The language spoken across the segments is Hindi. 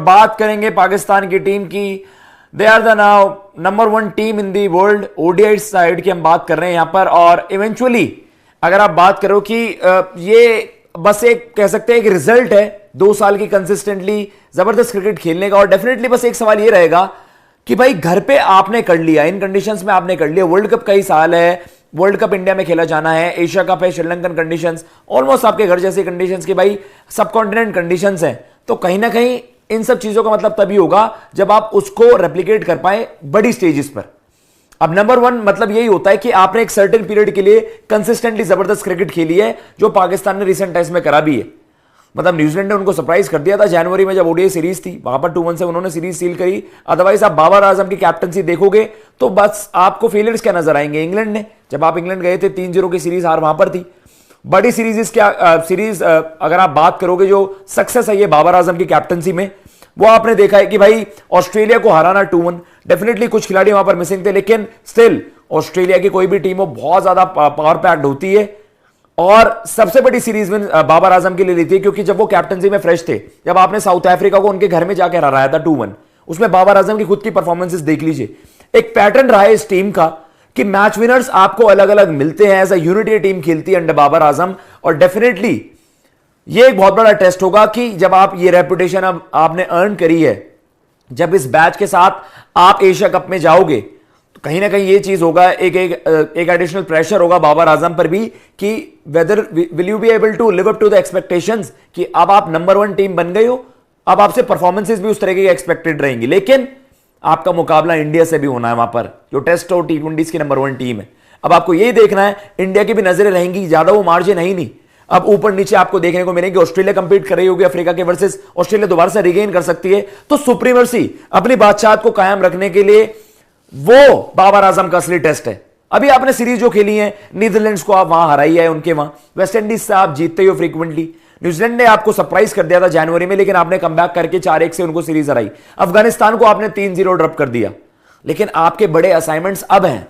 बात करेंगे पाकिस्तान की टीम की, they are the now number 1 team in the world ODI side की हम बात कर रहे हैं यहां पर। और इवेंचुअली अगर आप बात करो कि ये बस एक कह सकते हैं एक रिजल्ट है 2 साल की कंसिस्टेंटली जबरदस्त क्रिकेट खेलने का। और डेफिनेटली बस एक सवाल ये रहेगा कि भाई घर पे आपने कर लिया, इन कंडीशंस में आपने कर लिया, वर्ल्ड कप का ही साल है, वर्ल्ड कप इंडिया में खेला जाना है, एशिया कप है, श्रीलंकन कंडीशंस, ऑलमोस्ट आपके घर जैसी कंडीशंस की भाई सब कॉन्टिनेंट कंडीशंस हैं। तो कहीं ना कहीं इन सब चीजों का मतलब तभी होगा जब आप उसको रेप्लिकेट कर पाए बड़ी स्टेजेस पर। अब नंबर 1 मतलब यही होता है कि आपने एक सर्टेन पीरियड के लिए कंसिस्टेंटली जबरदस्त क्रिकेट खेली है, जो पाकिस्तान ने रिसेंट टाइम्स में करा भी है। मतलब न्यूजीलैंड ने उनको सरप्राइज कर दिया था जनवरी में जब ओडीआई सीरीज थी, वहां पर 2-1 से उन्होंने सीरीज सील करी। अदरवाइज आप बाबर आजम की कैप्टनसी देखोगे तो बस आपको फेलियर्स क्या नजर आएंगे। इंग्लैंड ने, जब आप इंग्लैंड गए थे 3-0 की सीरीज हार वहां पर थी। बड़ी सीरीज सीरीज अगर आप बात करोगे जो सक्सेस है ये बाबर आजम की कैप्टनसी में, वो आपने देखा है कि भाई ऑस्ट्रेलिया को हराना 2-1, डेफिनेटली कुछ खिलाड़ी वहां पर मिसिंग थे, लेकिन स्टिल ऑस्ट्रेलिया की कोई भी टीम हो बहुत ज्यादा पावर पैक्ड होती है। और सबसे बड़ी सीरीज में बाबर आजम के लिए ली थी, क्योंकि जब वो कैप्टनसी में फ्रेश थे, जब आपने साउथ अफ्रीका को उनके घर में जाकर हराया था 2-1, उसमें बाबर आजम की खुद की परफॉर्मेंसेस देख लीजिए। एक पैटर्न रहा है इस टीम का कि मैच विनर्स आपको अलग अलग मिलते हैं, एज अ यूनिटी टीम खेलती है अंडर बाबर आजम। और डेफिनेटली ये एक बहुत बड़ा टेस्ट होगा कि जब आप ये रेपुटेशन अब आपने अर्न करी है, जब इस बैच के साथ आप एशिया कप में जाओगे, तो कहीं ना कहीं ये चीज होगा, एक एडिशनल प्रेशर होगा बाबर आजम पर भी कि whether will you be able to live up to the expectations, कि अब आप नंबर 1 टीम बन गए हो, अब आपसे परफॉर्मेंसेस भी उस तरह की एक्सपेक्टेड रहेंगी। लेकिन आपका मुकाबला इंडिया से भी होना है वहां पर, जो टेस्ट और T20 की नंबर 1 टीम है। अब आपको यही देखना है, इंडिया की भी नजरें रहेंगी, ज्यादा वो मार्जिन है ही नहीं। अब ऊपर नीचे आपको देखने को मिलेंगे, ऑस्ट्रेलिया कंपीट कर रही होगी अफ्रीका के वर्सेस, ऑस्ट्रेलिया दोबारा से रिगेन कर सकती है। तो सुप्रीमर्सी, अपनी बादशाहत को कायम रखने के लिए वो बाबर आजम का असली टेस्ट है। अभी आपने सीरीज जो खेली है, नीदरलैंड्स को आप वहां हराई है, उनके वहां वेस्ट इंडीज से आप जीतते हो फ्रीक्वेंटली, न्यूजीलैंड ने आपको सरप्राइज कर दिया था जनवरी में, लेकिन आपने कमबैक करके 4-1 से उनको सीरीज हराई। अफगानिस्तान को आपने 3-0 ड्रॉप कर दिया। लेकिन आपके बड़े असाइनमेंट्स अब हैं।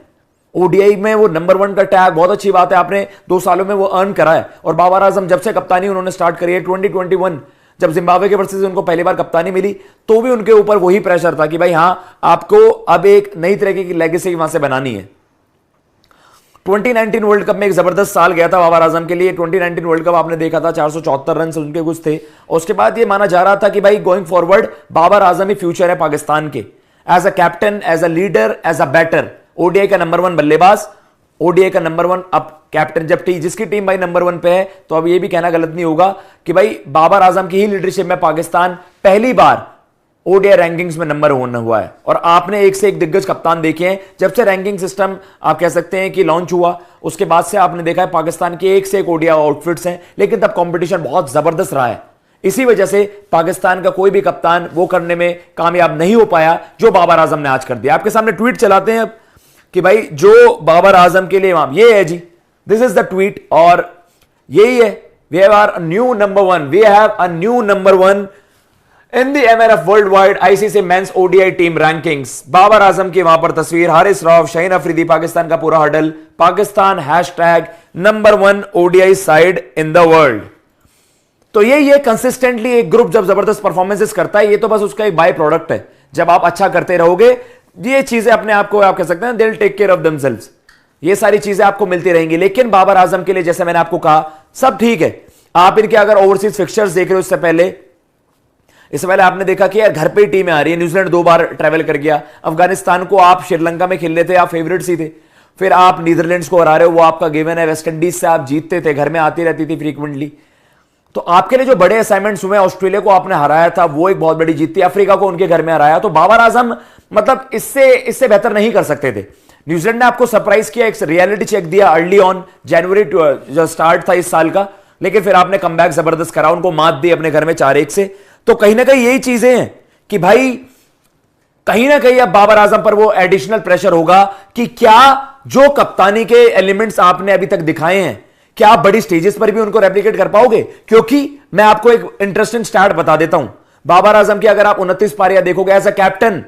ओडीआई में वो नंबर 1 का टैग बहुत अच्छी बात है, आपने 2 सालों में वो अर्न करा है। और बाबर आजम जब से कप्तानी उन्होंने स्टार्ट करी है 2021, जब जिम्बाब्वे के वर्सेस उनको पहली बार कप्तानी मिली, तो भी उनके ऊपर वही प्रेशर था कि भाई हां, आपको अब एक नई तरह की लेगेसी वहां से बनानी है। 2019 वर्ल्ड कप में एक जबरदस्त साल गया था बाबर आजम के लिए। 2019 वर्ल्ड कप आपने देखा था, 474 रन उनके कुछ थे। उसके बाद ये माना जा रहा था कि भाई गोइंग फॉरवर्ड बाबर आजम ही फ्यूचर है पाकिस्तान के, as a captain, as a leader, as a batter. ODI का नंबर 1 बल्लेबाज, ओडीआई का नंबर 1 अब कैप्टन। जब जिसकी टीम भाई नंबर 1 पे है, तो अब ये भी कहना गलत नहीं होगा कि भाई बाबर आजम की ही लीडरशिप में पाकिस्तान पहली बार ओडीआई रैंकिंग्स में नंबर 1 हुआ है। और आपने एक से एक दिग्गज कप्तान देखे हैं। जब से रैंकिंग सिस्टम आप कह सकते हैं कि लॉन्च हुआ, उसके बाद से आपने देखा है पाकिस्तान के एक से एक ओडीआई आउटफिट्स हैं, लेकिन तब कंपटीशन बहुत जबरदस्त रहा है। इसी वजह से पाकिस्तान का कोई भी कप्तान वो करने में कामयाब नहीं हो पाया जो बाबर आजम ने आज कर दिया। आपके सामने ट्वीट चलाते हैं कि भाई जो बाबर आजम के लिए ये है जी, दिस इज द ट्वीट, और यही है, we have our new number 1, we have a new number 1 in the MRF world wide ICC men's ODI team rankings. Babar Azam की वहां पर तस्वीर, हारिस रऊफ, शाहीन अफरीदी, पाकिस्तान का पूरा huddle, Pakistan #number 1 ODI side in the world. तो ये कंसिस्टेंटली एक ग्रुप जब जबरदस्त परफॉर्मेंसेस करता है, ये तो बस उसका एक बाय प्रोडक्ट है। जब आप अच्छा करते रहोगे, ये चीजें अपने आप को आप कह सकते हैं they will take care of themselves, ये सारी चीजें आपको मिलती रहेंगी। लेकिन बाबर आजम के लिए जैसे मैंने आपको कहा, सब ठीक है। आप इनके अगर ओवरसीज फिक्चर्स देख रहे हो, इससे पहले आपने देखा कि यार घर पे ही टीमें आ रही है। न्यूजीलैंड 2 बार ट्रैवल कर गया, अफगानिस्तान को आप श्रीलंका में खेल लेते, आप फेवरेट्स ही थे। फिर आप नीदरलैंड्स को हरा रहे हो, वो आपका गिवन है। वेस्ट इंडीज से आप जीतते थे, घर में आती रहती थी फ्रीक्वेंटली। तो आपके लिए जो बड़े असाइनमेंट्स हुए, ऑस्ट्रेलिया को आपने हराया था, वो एक बहुत बड़ी जीत थी। अफ्रीका को उनके घर में हराया, तो बाबर आजम मतलब इससे बेहतर नहीं कर सकते थे। न्यूजीलैंड ने आपको सरप्राइज किया, एक रियलिटी चेक दिया अर्ली ऑन, जनवरी जो स्टार्ट था इस साल का, लेकिन फिर आपने कमबैक जबरदस्त करा, उनको मात दी अपने घर में 4-1 से। तो कहीं ना कहीं यही चीजें हैं कि भाई कहीं ना कहीं अब बाबर आजम पर वो एडिशनल प्रेशर होगा कि क्या जो कप्तानी के एलिमेंट्स आपने अभी तक दिखाए हैं, क्या आप बड़ी स्टेजेस पर भी उनको रेप्लिकेट कर पाओगे? क्योंकि मैं आपको एक इंटरेस्टिंग स्टार्ट बता देता हूं। बाबर आजम की अगर आप 29 पारियां देखोगे एज अ कैप्टन,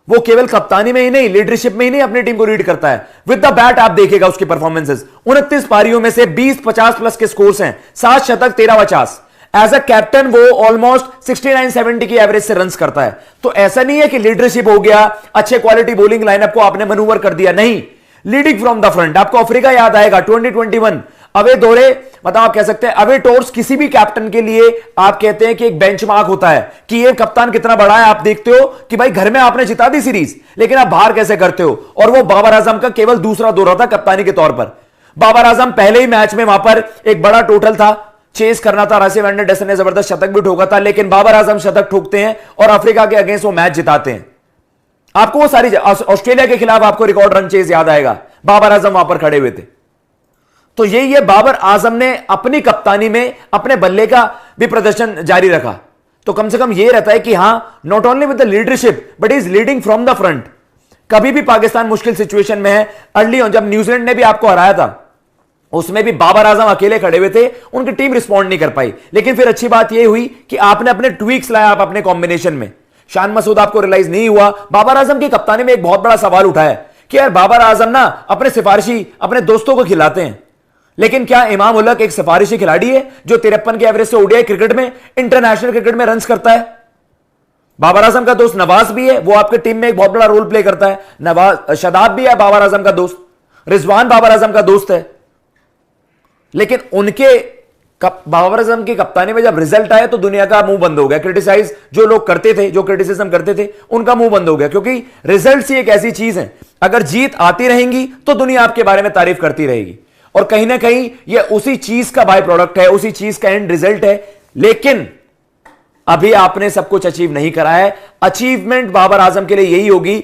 वो केवल कप्तानी में ही नहीं, लीडरशिप में ही नहीं अपनी टीम को लीड करता है। विद द बैट आप देखिएगा उसकी परफॉर्मेंसेस, 29 पारियों में से 20 50 प्लस के स्कोर्स हैं, 7 शतक 13 50, एज अ कैप्टन वो ऑलमोस्ट 69-70 की एवरेज से रन्स करता है। तो ऐसा नहीं है कि लीडरशिप हो गया, अच्छे क्वालिटी बॉलिंग लाइनअप को आपने मनूवर कर दिया, नहीं, लीडिंग फ्रॉम द फ्रंट। आपको अफ्रीका याद आएगा 2021 अवे दौरे, मतलब आप कह सकते हैं अवे टूर्स किसी भी कैप्टन के लिए आप कहते हैं कि एक बेंचमार्क होता है कि ये कप्तान कितना बड़ा है। आप देखते हो कि भाई घर में आपने जिता दी सीरीज, लेकिन आप बाहर कैसे करते हो। और वो बाबर आजम का केवल दूसरा दौरा था कप्तानी के तौर पर। बाबर आजम पहले ही मैच में वहां पर एक बड़ा टोटल था, चेस करना था, राशिद वैन ने जबरदस्त शतक भी ठोका था, लेकिन बाबर आजम शतक ठोकते हैं और अफ्रीका के अगेंस्ट वो मैच जिताते हैं। आपको वो सारी ऑस्ट्रेलिया के खिलाफ आपको रिकॉर्ड रन चेस याद आएगा, बाबर आजम वहां पर खड़े हुए थे। तो ये बाबर आजम ने अपनी कप्तानी में अपने बल्ले का भी प्रदर्शन जारी रखा। तो कम से कम ये रहता है कि हां, not only with the leadership but is leading from the front. कभी भी पाकिस्तान मुश्किल सिचुएशन में है, अर्ली ऑन जब न्यूजीलैंड ने भी आपको हराया था उसमें भी बाबर आजम अकेले खड़े हुए थे, उनकी टीम रिस्पॉन्ड नहीं कर पाई। लेकिन फिर अच्छी बात यह हुई कि आपने अपने ट्वीक्स लाया आप अपने कॉम्बिनेशन में। शान मसूद आपको रियलाइज नहीं हुआ, बाबर आजम की कप्तानी में एक बहुत बड़ा सवाल उठा है कि यार बाबर आजम ना अपने सिफारिशी अपने दोस्तों को खिलाते हैं, लेकिन क्या इमाम उलक एक सिफारिशी खिलाड़ी है जो 53 के एवरेज से ओडीआई क्रिकेट में, इंटरनेशनल क्रिकेट में रन्स करता है? बाबर आजम का दोस्त नवाज भी है, वो आपके टीम में एक बहुत बड़ा रोल प्ले करता है। नवाज शदाब भी है बाबर आजम का दोस्त, रिजवान बाबर आजम का दोस्त है। लेकिन उनके बाबर आजम की कप्तानी में जब रिजल्ट आया तो दुनिया का मुंह बंद हो गया। क्रिटिसाइज जो लोग करते थे, जो क्रिटिसिज्म करते थे, उनका मुंह बंद हो गया, क्योंकि रिजल्ट ही एक ऐसी चीज है, अगर जीत आती रहेंगी तो दुनिया आपके बारे में तारीफ करती रहेगी। और कहीं ना कहीं ये उसी चीज का बाय प्रोडक्ट है, उसी चीज का एंड रिजल्ट है। लेकिन अभी आपने सब कुछ अचीव नहीं करा है। अचीवमेंट बाबर आजम के लिए यही होगी,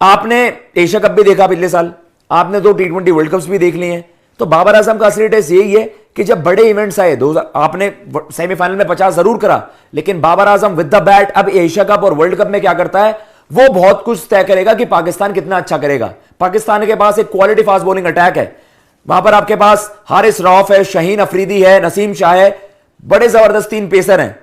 आपने एशिया कप भी देखा पिछले साल, आपने 2 T20 वर्ल्ड कप्स भी देख लिए हैं। तो बाबर आजम का असली टेस्ट यही है कि जब बड़े इवेंट्स आए, 2000 आपने सेमीफाइनल में 50 जरूर करा, लेकिन Babar Azam with the bat अब एशिया कप और वर्ल्ड कप में क्या करता है, वो बहुत कुछ तय करेगा कि पाकिस्तान कितना अच्छा करेगा। पाकिस्तान के पास एक क्वालिटी फास्ट बॉलिंग अटैक है, वहां पर आपके पास हारिस रऊफ है, शहीन अफरीदी है, नसीम शाह है, बड़े जबरदस्त 3 पेसर हैं।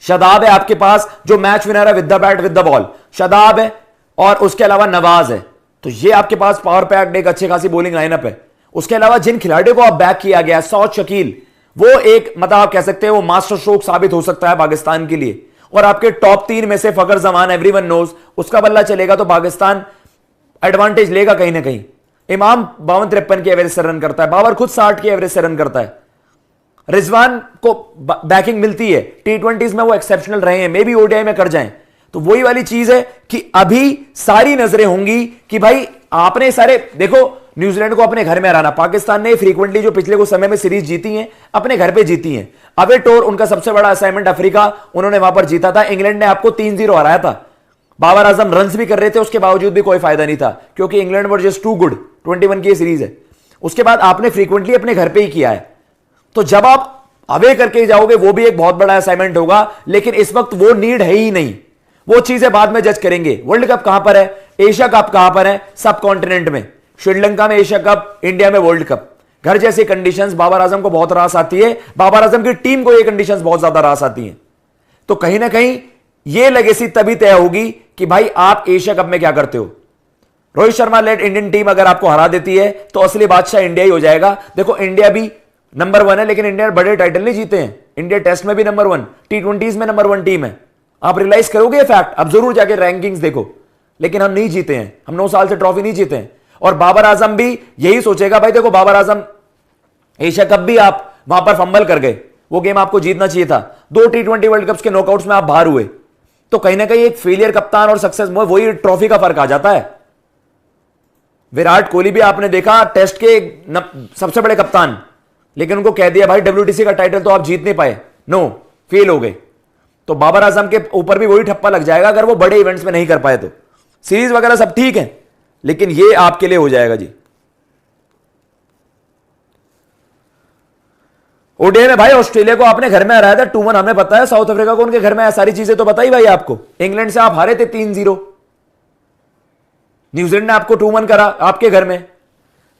शदाब है आपके पास जो मैच विनर है with the bat with the ball, Shadab है, और उसके अलावा नवाज है। तो ये आपके पास पावर पैक्ड एक अच्छी खासी बॉलिंग लाइनअप है। उसके अलावा जिन खिलाड़ियों को आप बैक किया गया, सौद शकील, वो एक मतलब आप कह सकते हैं वो मास्टर स्ट्रोक साबित हो सकता है पाकिस्तान के लिए। और आपके टॉप 3 में से फकर जमान, एवरीवन नोज, उसका बल्ला चलेगा तो पाकिस्तान एडवांटेज लेगा कहीं ना कहीं। इमाम 52-53 की एवरेज से रन करता है, बाबर खुद 60 की एवरेज से रन करता है, रिजवान को बैकिंग मिलती है, T20s में वो एक्सेप्शनल रहे हैं, मे बी ओडीआई में कर जाएं। तो वही वाली चीज है कि अभी सारी नजरें होंगी कि भाई आपने सारे देखो, न्यूजीलैंड को अपने घर में हराना, पाकिस्तान ने फ्रीक्वेंटली जो पिछले कुछ समय में सीरीज जीती हैं अपने घर पे जीती हैं। अवे टूर उनका सबसे बड़ा असाइनमेंट अफ्रीका, उन्होंने वहां पर जीता था। इंग्लैंड ने आपको 3-0 हराया था, बाबर आजम रन्स भी कर रहे थे, उसके बावजूद भी कोई फायदा नहीं था क्योंकि England were just too good. 21 की सीरीज है, उसके बाद आपने फ्रीक्वेंटली अपने घर पे ही किया है। तो जब आप अवे करके जाओगे वो भी एक बहुत बड़ा असाइनमेंट होगा, लेकिन इस वक्त वो नीड है ही नहीं। वो चीजें बाद में जज करेंगे। वर्ल्ड कप कहां पर है, एशिया कप कहां पर है, सब कॉन्टिनेंट में, श्रीलंका में एशिया कप, इंडिया में वर्ल्ड कप। घर जैसी कंडीशंस बाबर आजम को बहुत रास आती है, बाबर आजम की टीम को ये कंडीशंस बहुत ज्यादा रास आती हैं। तो कहीं ना कहीं ये लेगेसी तभी तय होगी कि भाई आप एशिया कप में क्या करते हो। Rohit Sharma led Indian team अगर आपको हरा देती है तो असली बादशाह इंडिया ही हो जाएगा। देखो इंडिया भी नंबर 1 है, लेकिन इंडिया ने बड़े टाइटल नहीं जीते हैं। इंडिया टेस्ट में भी नंबर 1, T20s में नंबर 1 टीम है। आप रियलाइज करोगे ये फैक्ट, अब जरूर जाके रैंकिंग्स देखो, लेकिन हम नहीं जीते हैं, हम 9 साल से ट्रॉफी नहीं जीते हैं। और बाबर आजम भी यही सोचेगा, भाई देखो बाबर आजम एशिया कप भी आप वहां पर फंबल कर गए, वो गेम आपको जीतना चाहिए था। 2 T20 वर्ल्ड कप्स के नॉकआउट्स में आप बाहर हुए, तो कहीं ना कहीं एक फेलियर कप्तान और सक्सेस में वही ट्रॉफी का फर्क आ जाता है। विराट कोहली भी आपने देखा टेस्ट के सबसे बड़े कप्तान, लेकिन उनको कह दिया भाई WTC का टाइटल तो आप जीत नहीं पाए, नो, फेल हो गए। तो बाबर आजम के ऊपर भी वही ठप्पा लग जाएगा अगर वो बड़े इवेंट्स में नहीं कर पाए। तो सीरीज वगैरह सब ठीक है, लेकिन ये आपके लिए हो जाएगा जी। ओडीआई में भाई ऑस्ट्रेलिया को आपने घर में हराया था 2-1, हमें पता है। साउथ अफ्रीका को उनके घर में, सारी चीजें तो बताई भाई आपको। इंग्लैंड से आप हारे थे 3-0, न्यूजीलैंड ने आपको 2-1 करा आपके घर में।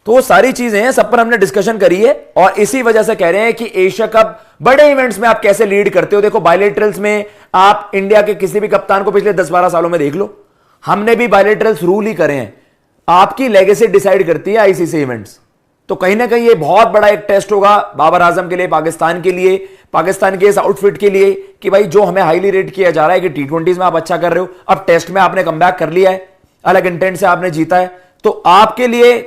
तो वो सारी चीजें हैं, सब पर हमने डिस्कशन करी है, और इसी वजह से कह रहे हैं कि एशिया कप बड़े इवेंट्स में आप कैसे लीड करते हो। देखो बायलेटरल्स में आप इंडिया के किसी भी कप्तान को पिछले 10-12 सालों में देख लो, हमने भी बायलेटरल्स रूल ही करे हैं। आपकी लेगेसी डिसाइड करती है आईसीसी इवेंट्स। तो कहीं ना कहीं ये बहुत बड़ा एक टेस्ट होगा बाबर आजम के लिए, पाकिस्तान के लिए, पाकिस्तान के इस आउटफिट के लिए कि भाई जो हमें हाईली रेट किया जा रहा है कि टी20 में आप अच्छा कर रहे हो, अब टेस्ट में आपने कमबैक कर लिया है, अलग इंटेंट से आपने जीता है, तो आपके लिए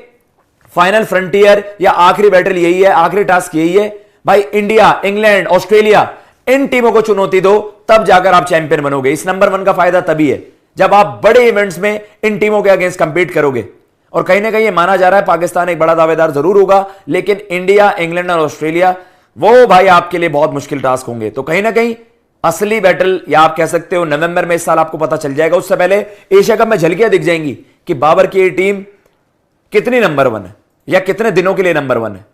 फाइनल फ्रंटियर या आखिरी बैटल यही है, आखिरी टास्क यही है भाई, इंडिया, इंग्लैंड, ऑस्ट्रेलिया, इन टीमों को चुनौती दो, तब जाकर आप चैंपियन बनोगे। इस नंबर 1 का फायदा तभी है जब आप बड़े इवेंट्स में इन टीमों के अगेंस्ट कंपीट करोगे। और कहीं ना कहीं ये माना जा रहा है पाकिस्तान एक बड़ा दावेदार जरूर होगा, लेकिन इंडिया, इंग्लैंड और ऑस्ट्रेलिया, वो भाई आपके लिए बहुत मुश्किल टास्क होंगे। तो कहीं ना कहीं असली बैटल, या आप कह सकते हो नवंबर में इस साल आपको पता चल जाएगा, उससे पहले एशिया कप में झलकियां दिख जाएंगी कि बाबर की ये टीम कितनी नंबर 1 है या कितने दिनों के लिए नंबर 1 है।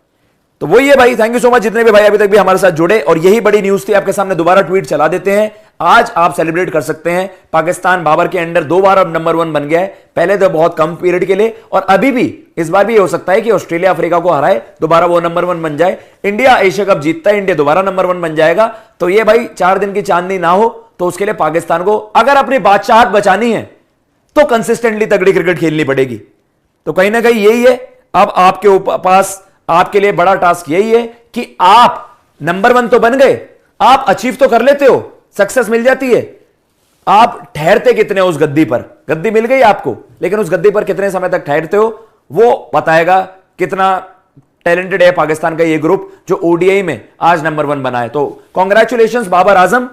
तो वही है भाई, थैंक यू सो मच जितने भी भाई अभी तक भी हमारे साथ जुड़े, और यही बड़ी न्यूज थी। आपके सामने दोबारा ट्वीट चला देते हैं, आज आप सेलिब्रेट कर सकते हैं, पाकिस्तान बाबर के अंडर 2 बार अब नंबर 1 बन गया है, पहले तो बहुत कम पीरियड के लिए, और अभी भी इस बार भी हो सकता है कि ऑस्ट्रेलिया अफ्रीका को हराए, दोबारा वो नंबर 1 बन जाए, इंडिया एशिया कप जीतता है, इंडिया दोबारा नंबर 1 बन जाएगा। तो ये भाई 4 दिन की चांदनी ना हो, तो उसके लिए पाकिस्तान को अगर अपनी बादशाहत बचानी है तो कंसिस्टेंटली तगड़ी क्रिकेट खेलनी पड़ेगी। तो कहीं ना कहीं यही है, अब आपके पास आपके लिए बड़ा टास्क यही है कि आप नंबर 1 तो बन गए, आप अचीव तो कर लेते हो, सक्सेस मिल जाती है, आप ठहरते कितने हो उस गद्दी पर, गद्दी मिल गई आपको, लेकिन उस गद्दी पर कितने समय तक ठहरते हो वो बताएगा कितना टैलेंटेड है पाकिस्तान का ये ग्रुप जो ओडीआई में आज नंबर 1 बना है। तो कॉन्ग्रेचुलेशंस बाबर आजम।